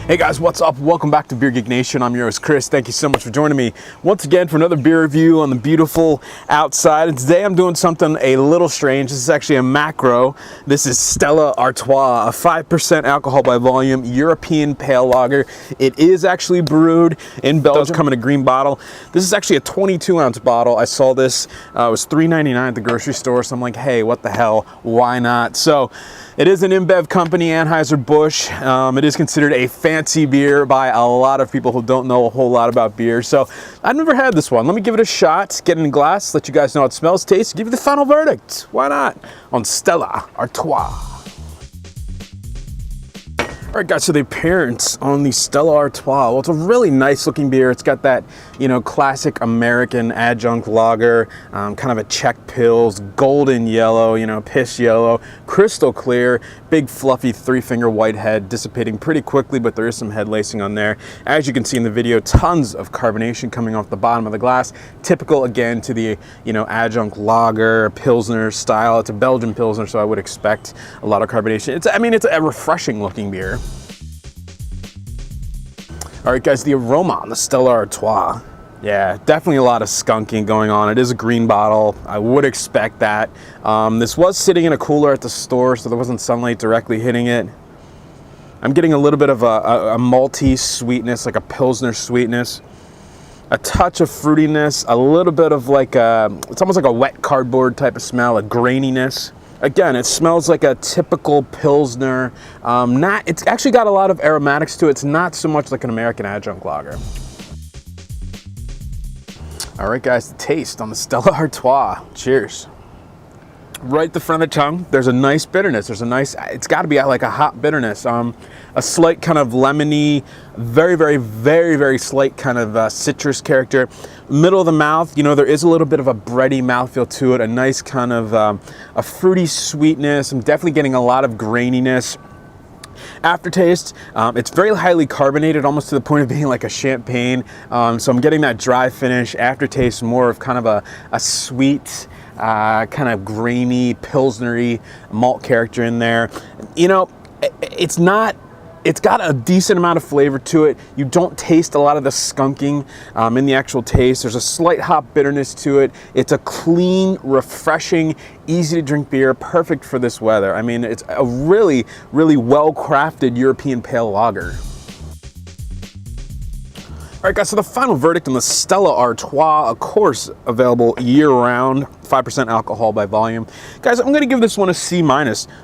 Hey guys, what's up? Welcome back to Beer Geek Nation. I'm your host Chris. Thank you so much for joining me once again for another beer review on the beautiful outside. And today I'm doing something a little strange. This is actually a Magor. This is Stella Artois, a 5% alcohol by volume European pale lager. It is actually brewed in Belgium. It does come in a green bottle. This is actually a 22-ounce bottle. I saw this. It was $3.99 at the grocery store. So I'm like, hey, what the hell? Why not? So it is an InBev company, Anheuser-Busch. It is considered a fancy beer by a lot of people who don't know a whole lot about beer. So I've never had this one. Let me give it a shot, get in a glass, let you guys know how it smells, tastes, give you the final verdict. Why not? On Stella Artois. All right, guys, so the appearance on the Stella Artois, well, it's a really nice looking beer. It's got that, classic American adjunct lager, kind of a Czech Pils, golden yellow, piss yellow, crystal clear, big fluffy three-finger white head, dissipating pretty quickly, but there is some head lacing on there. As you can see in the video, tons of carbonation coming off the bottom of the glass, typical again to the, adjunct lager, Pilsner style. It's a Belgian Pilsner, so I would expect a lot of carbonation. It's a refreshing looking beer. All right, guys, the aroma on the Stella Artois. Yeah, definitely a lot of skunking going on. It is a green bottle. I would expect that. This was sitting in a cooler at the store, so there wasn't sunlight directly hitting it. I'm getting a little bit of a malty sweetness, like a Pilsner sweetness. A touch of fruitiness, a little bit of it's almost like a wet cardboard type of smell, a graininess. Again, it smells like a typical Pilsner. It's actually got a lot of aromatics to it. It's not so much like an American adjunct lager. All right, guys, the taste on the Stella Artois. Cheers. Right at the front of the tongue, there's a nice bitterness. It's got to be like a hot bitterness. A slight kind of lemony, very, very, very, very slight kind of citrus character. Middle of the mouth, there is a little bit of a bready mouthfeel to it. A nice kind of a fruity sweetness. I'm definitely getting a lot of graininess. Aftertaste, it's very highly carbonated, almost to the point of being like a champagne. So I'm getting that dry finish. Aftertaste, more of kind of a sweet, kind of grainy, Pilsnery malt character in there. It's got a decent amount of flavor to it. You don't taste a lot of the skunking in the actual taste. There's a slight hop bitterness to it. It's a clean, refreshing, easy to drink beer, perfect for this weather. I mean, it's a really, really well-crafted European pale lager. All right, guys, so the final verdict on the Stella Artois, of course, available year-round, 5% alcohol by volume. Guys, I'm going to give this one a C-.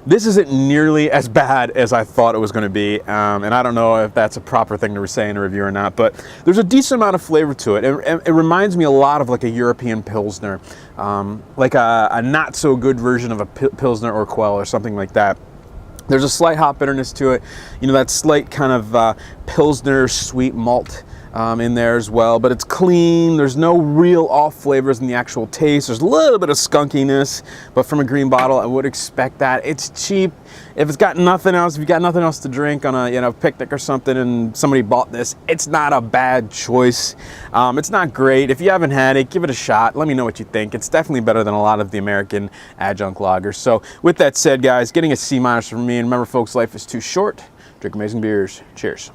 This isn't nearly as bad as I thought it was going to be, and I don't know if that's a proper thing to say in a review or not, but there's a decent amount of flavor to it. It reminds me a lot of like a European Pilsner, like a not-so-good version of a Pilsner or Quell or something like that. There's a slight hop bitterness to it, that slight kind of Pilsner sweet malt in there as well, but it's clean. There's no real off flavors in the actual taste. There's a little bit of skunkiness, but from a green bottle, I would expect that. It's cheap. If it's got nothing else, if you got nothing else to drink on a picnic or something, and somebody bought this, it's not a bad choice. It's not great. If you haven't had it, give it a shot. Let me know what you think. It's definitely better than a lot of the American adjunct lagers. So with that said, guys, getting a C- from me. And remember, folks, life is too short. Drink amazing beers. Cheers.